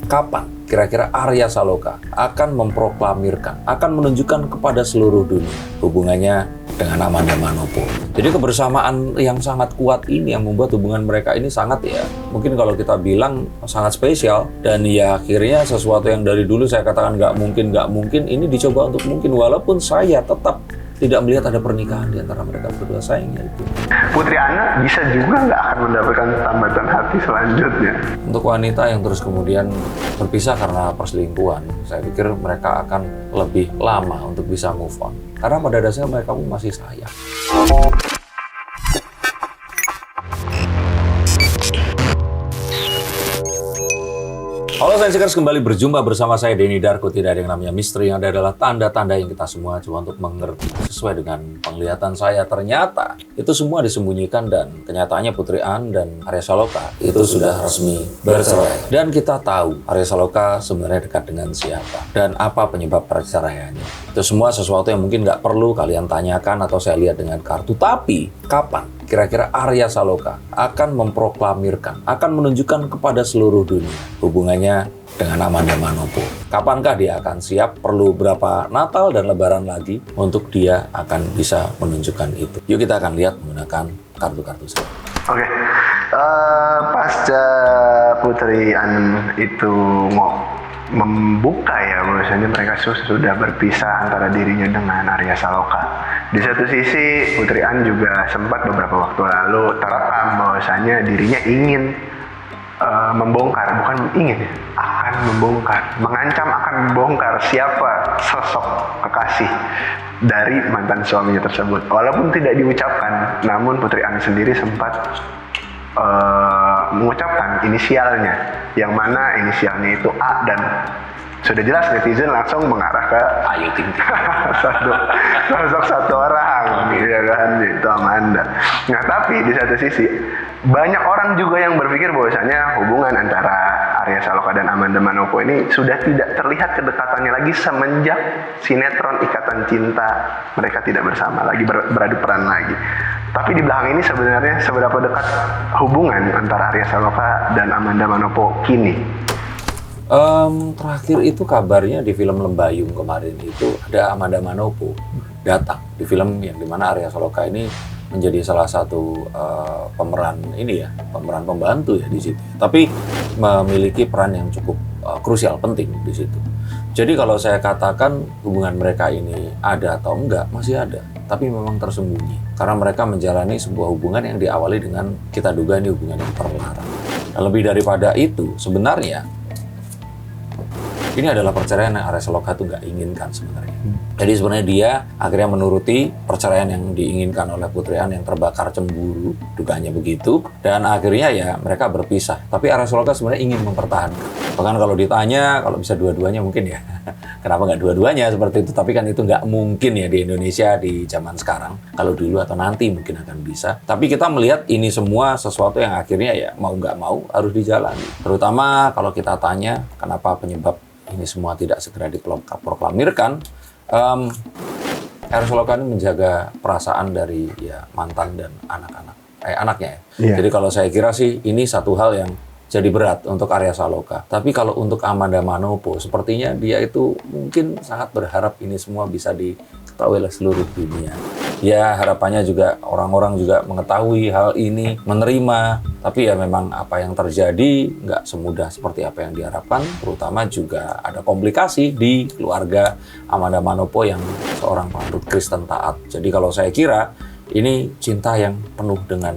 kapan kira-kira Arya Saloka akan memproklamirkan, akan menunjukkan kepada seluruh dunia hubungannya dengan Amanda Manopo. Jadi kebersamaan yang sangat kuat ini yang membuat hubungan mereka ini sangat mungkin kalau kita bilang sangat spesial. Dan akhirnya sesuatu yang dari dulu saya katakan nggak mungkin, ini dicoba untuk mungkin, walaupun saya tetap tidak melihat ada pernikahan di antara mereka berdua, sayangnya itu. Putri Anne bisa juga nggak akan mendapatkan tambatan hati selanjutnya. Untuk wanita yang terus kemudian berpisah karena perselingkuhan, saya pikir mereka akan lebih lama untuk bisa move on. Karena pada dasarnya mereka pun masih sayang. Halo Sensikers, kembali berjumpa bersama saya Denny Darko. Tidak ada yang namanya misteri, yang ada adalah tanda-tanda yang kita semua coba untuk mengerti. Sesuai dengan penglihatan saya, ternyata itu semua disembunyikan dan kenyataannya Putri Anne dan Arya Saloka itu sudah resmi bercerai. Dan kita tahu Arya Saloka sebenarnya dekat dengan siapa dan apa penyebab perceraiannya. Itu semua sesuatu yang mungkin nggak perlu kalian tanyakan atau saya lihat dengan kartu. Tapi kapan kira-kira Arya Saloka akan memproklamirkan, akan menunjukkan kepada seluruh dunia hubungannya dengan Amanda Manopo? Kapankah dia akan siap? Perlu berapa Natal dan Lebaran lagi untuk dia akan bisa menunjukkan itu? Yuk kita akan lihat menggunakan kartu-kartu saya. Oke. Pasca Putri Anne itu membuka bahwasanya mereka sudah berpisah antara dirinya dengan Arya Saloka. Di satu sisi Putri Anne juga sempat beberapa waktu lalu terekam bahwasanya dirinya ingin akan membongkar, mengancam akan membongkar siapa sosok kekasih dari mantan suaminya tersebut. Walaupun tidak diucapkan, namun Putri Anne sendiri sempat mengucapkan inisialnya, yang mana inisialnya itu A, dan sudah jelas netizen langsung mengarah ke Ayu Ting Ting. sosok satu orang, ya kan, itu Amanda. Nah, tapi di satu sisi banyak orang juga yang berpikir bahwasanya hubungan antara Arya Saloka dan Amanda Manopo ini sudah tidak terlihat kedekatannya lagi semenjak sinetron Ikatan Cinta mereka tidak bersama lagi, beradu peran lagi. Tapi di belakang ini sebenarnya seberapa dekat hubungan antara Arya Saloka dan Amanda Manopo kini? Terakhir itu kabarnya di film Lembayung kemarin itu ada Amanda Manopo datang di film yang dimana Arya Saloka ini menjadi salah satu pemeran pemeran pembantu di situ. Tapi memiliki peran yang cukup krusial, penting di situ. Jadi kalau saya katakan hubungan mereka ini ada atau enggak, masih ada, tapi memang tersembunyi. Karena mereka menjalani sebuah hubungan yang diawali dengan kita duga ini hubungan yang terlarang. Dan lebih daripada itu, sebenarnya ini adalah perceraian yang Arya Saloka itu nggak inginkan sebenarnya. Jadi sebenarnya dia akhirnya menuruti perceraian yang diinginkan oleh Putri Anne yang terbakar cemburu, duganya begitu. Dan akhirnya mereka berpisah. Tapi Arya Saloka sebenarnya ingin mempertahankan. Bahkan kalau ditanya, kalau bisa dua-duanya mungkin kenapa nggak dua-duanya seperti itu. Tapi kan itu nggak mungkin di Indonesia di zaman sekarang. Kalau dulu atau nanti mungkin akan bisa. Tapi kita melihat ini semua sesuatu yang akhirnya mau nggak mau harus dijalani. Terutama kalau kita tanya kenapa penyebab ini semua tidak segera diproklamirkan. Arya Saloka ini menjaga perasaan dari mantan dan anaknya. Yeah. Jadi kalau saya kira sih ini satu hal yang jadi berat untuk Arya Saloka. Tapi kalau untuk Amanda Manopo, sepertinya dia itu mungkin sangat berharap ini semua bisa diketahui oleh seluruh dunia. Ya harapannya juga orang-orang juga mengetahui hal ini, menerima. Tapi memang apa yang terjadi nggak semudah seperti apa yang diharapkan. Terutama juga ada komplikasi di keluarga Amanda Manopo yang seorang penganut Kristen taat. Jadi kalau saya kira ini cinta yang penuh dengan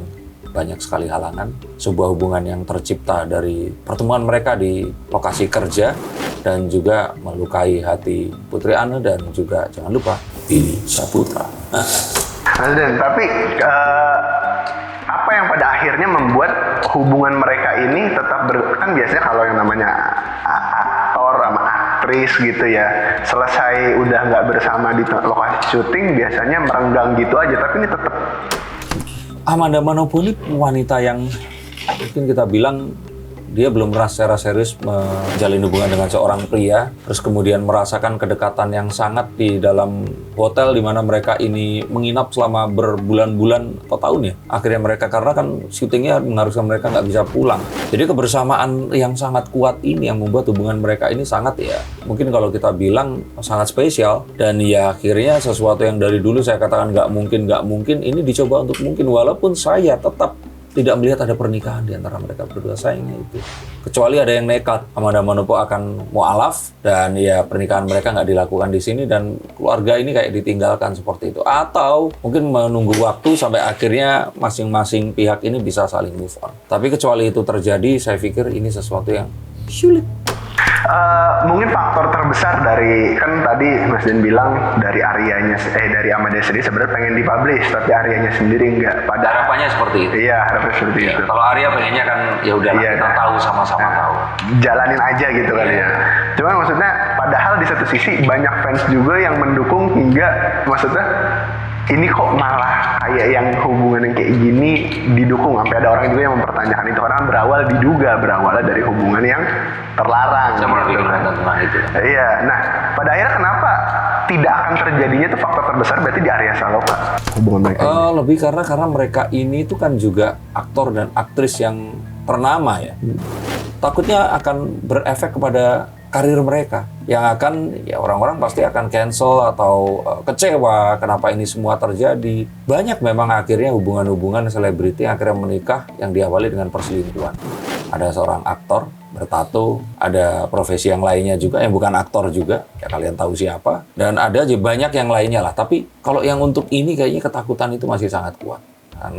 banyak sekali halangan. Sebuah hubungan yang tercipta dari pertemuan mereka di lokasi kerja dan juga melukai hati Putri Anne dan juga jangan lupa Billy Saputra. Dan tapi apa yang pada akhirnya membuat hubungan mereka ini tetap kan biasanya kalau yang namanya aktor sama aktris gitu selesai udah nggak bersama di lokasi syuting biasanya merenggang gitu aja, tapi ini tetap. Amanda Manopo ini wanita yang mungkin kita bilang dia belum pernah secara serius menjalin hubungan dengan seorang pria, terus kemudian merasakan kedekatan yang sangat di dalam hotel di mana mereka ini menginap selama berbulan-bulan atau tahun ya. Akhirnya mereka, karena kan syutingnya mengharuskan mereka nggak bisa pulang. Jadi kebersamaan yang sangat kuat ini yang membuat hubungan mereka ini sangat ya, mungkin kalau kita bilang sangat spesial. Dan ya akhirnya sesuatu yang dari dulu saya katakan nggak mungkin, ini dicoba untuk mungkin, walaupun saya tetap tidak melihat ada pernikahan di antara mereka berdua, sayangnya itu. Kecuali ada yang nekat, Amanda Manopo akan mualaf dan ya pernikahan mereka nggak dilakukan di sini dan keluarga ini kayak ditinggalkan seperti itu. Atau mungkin menunggu waktu sampai akhirnya masing-masing pihak ini bisa saling move on. Tapi kecuali itu terjadi, saya pikir ini sesuatu yang sulit. Mungkin faktor terbesar dari, kan tadi Mas Den bilang dari dari Amanda sendiri sebenarnya pengen dipublish, tapi Aryanya sendiri enggak. Harapannya seperti itu. Iya, harapannya seperti itu. Kalau Arya pengennya kan ya udah kita tahu sama-sama tahu. Jalanin aja gitu kali ya. Cuman maksudnya padahal di satu sisi banyak fans juga yang mendukung hingga maksudnya ini kok malah kayak yang hubungan yang kayak gini didukung, sampai ada orang juga yang mempertanyakan itu karena berawalnya dari hubungan yang terlarang. Saya pernah bikin konten tentang itu. Iya, nah pada akhirnya kenapa tidak akan terjadinya itu faktor terbesar berarti di Arya Saloka hubungan mereka? Lebih karena mereka ini tuh kan juga aktor dan aktris yang ternama ya. Takutnya akan berefek kepada karir mereka yang akan ya orang-orang pasti akan cancel atau kecewa kenapa ini semua terjadi. Banyak memang akhirnya hubungan-hubungan selebriti yang akhirnya menikah yang diawali dengan perselingkuhan. Ada seorang aktor bertato, ada profesi yang lainnya juga yang bukan aktor juga, ya kalian tahu siapa, dan ada aja banyak yang lainnya lah. Tapi kalau yang untuk ini kayaknya ketakutan itu masih sangat kuat. Dan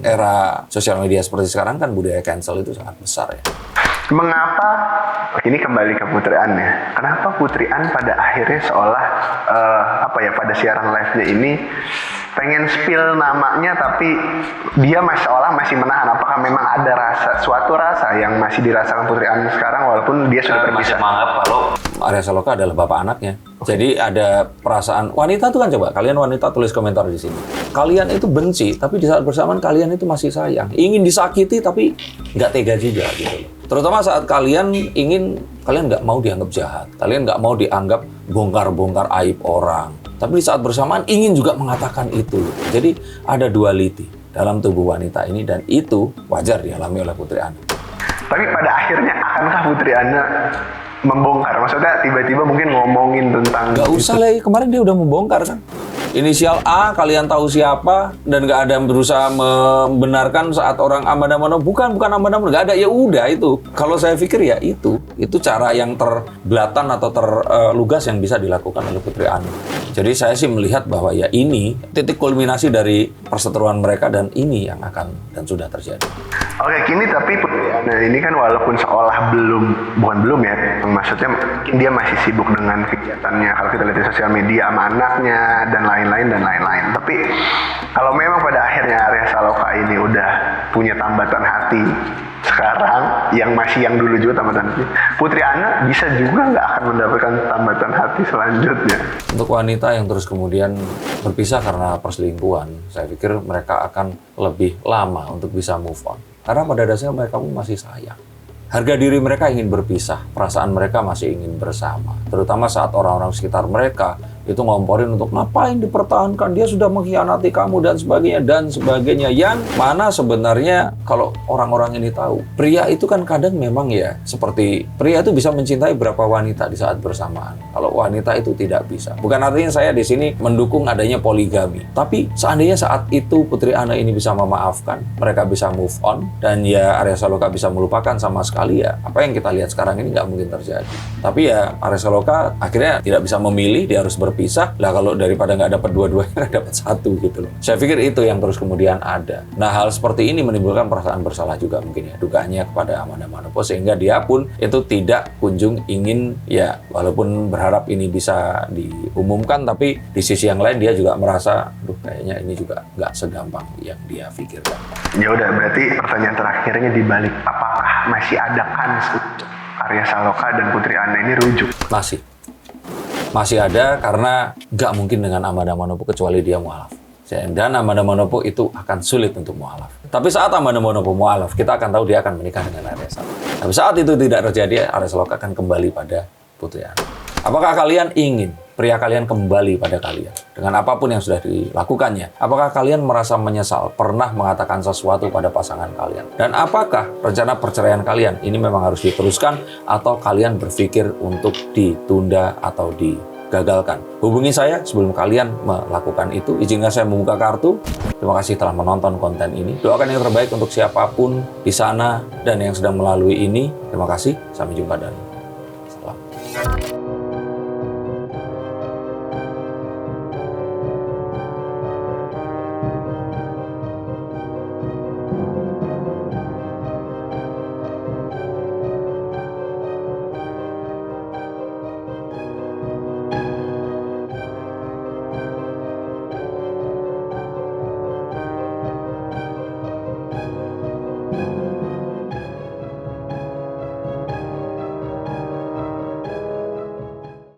era sosial media seperti sekarang kan budaya cancel itu sangat besar ya. Mengapa, ini kembali ke Putri Ann ya, kenapa Putri Ann pada akhirnya seolah pada siaran live-nya ini pengen spill namanya tapi dia masih menahan? Apakah memang ada suatu rasa yang masih dirasakan Putri Ann sekarang walaupun dia sudah berpisah? Masih menganggap kalau Arya Saloka adalah bapak anaknya. Jadi ada perasaan wanita tuh kan, coba kalian wanita tulis komentar di sini. Kalian itu benci tapi di saat bersamaan kalian itu masih sayang. Ingin disakiti tapi nggak tega juga gitu loh. Terutama saat kalian nggak mau dianggap jahat, kalian nggak mau dianggap bongkar-bongkar aib orang. Tapi di saat bersamaan ingin juga mengatakan itu. Jadi ada duality dalam tubuh wanita ini dan itu wajar dialami oleh Putri Ann. Tapi pada akhirnya akankah Putri Ann membongkar? Maksudnya tiba-tiba mungkin ngomongin tentang... Nggak usah lah, kemarin dia udah membongkar kan. Inisial A, kalian tahu siapa, dan nggak ada yang berusaha membenarkan saat orang Amanda Manopo, bukan Amanda Manopo, nggak ada, ya udah itu. Kalau saya pikir ya itu cara yang terbelatan atau terlugas yang bisa dilakukan oleh Putri Ann. Jadi saya sih melihat bahwa ya ini titik kulminasi dari perseteruan mereka dan ini yang akan dan sudah terjadi. Oke, kini tapi Putri Ann ini kan walaupun seolah bukan belum ya, maksudnya mungkin dia masih sibuk dengan kegiatannya kalau kita lihat di sosial media sama anaknya dan lain-lain. Tapi kalau memang pada akhirnya Arya Saloka ini udah punya tambatan hati sekarang, yang dulu juga tambatan hati, Putri Ann bisa juga nggak akan mendapatkan tambatan hati selanjutnya? Untuk wanita yang terus kemudian berpisah karena perselingkuhan, saya pikir mereka akan lebih lama untuk bisa move on. Karena pada dasarnya mereka masih sayang. Harga diri mereka ingin berpisah, perasaan mereka masih ingin bersama. Terutama saat orang-orang sekitar mereka itu ngomporin untuk ngapain dipertahankan, dia sudah mengkhianati kamu dan sebagainya. Yang mana sebenarnya kalau orang-orang ini tahu, pria itu kan kadang memang ya seperti pria itu bisa mencintai berapa wanita di saat bersamaan. Kalau wanita itu tidak bisa. Bukan artinya saya di sini mendukung adanya poligami, tapi seandainya saat itu Putri Ann ini bisa memaafkan, mereka bisa move on dan ya Arya Saloka bisa melupakan sama sekali, ya apa yang kita lihat sekarang ini nggak mungkin terjadi. Tapi ya Arya Saloka akhirnya tidak bisa memilih, dia harus berpisah lah. Kalau daripada nggak dapat dua-duanya, dapat satu gitu loh. Saya pikir itu yang terus kemudian ada. Nah, hal seperti ini menimbulkan perasaan bersalah juga mungkin ya, dugaannya kepada Amanda Manopo, sehingga dia pun itu tidak kunjung ingin ya, walaupun berharap ini bisa diumumkan, tapi di sisi yang lain dia juga merasa kayaknya ini juga nggak segampang yang dia pikirkan. Ya udah, berarti pertanyaan terakhirnya dibalik, apakah masih ada kans untuk Arya Saloka dan Putri Ann ini rujuk? Masih ada, karena nggak mungkin dengan Amanda Manopo kecuali dia mualaf. Dan Amanda Manopo itu akan sulit untuk mualaf. Tapi saat Amanda Manopo mualaf, kita akan tahu dia akan menikah dengan Arya Saloka. Tapi saat itu tidak terjadi, Aries Loka akan kembali pada Putri Anu. Apakah kalian ingin pria kalian kembali pada kalian dengan apapun yang sudah dilakukannya? Apakah kalian merasa menyesal pernah mengatakan sesuatu pada pasangan kalian? Dan apakah rencana perceraian kalian ini memang harus diteruskan atau kalian berpikir untuk ditunda atau digagalkan? Hubungi saya sebelum kalian melakukan itu. Izinkan saya membuka kartu. Terima kasih telah menonton konten ini. Doakan yang terbaik untuk siapapun di sana dan yang sedang melalui ini. Terima kasih. Sampai jumpa dan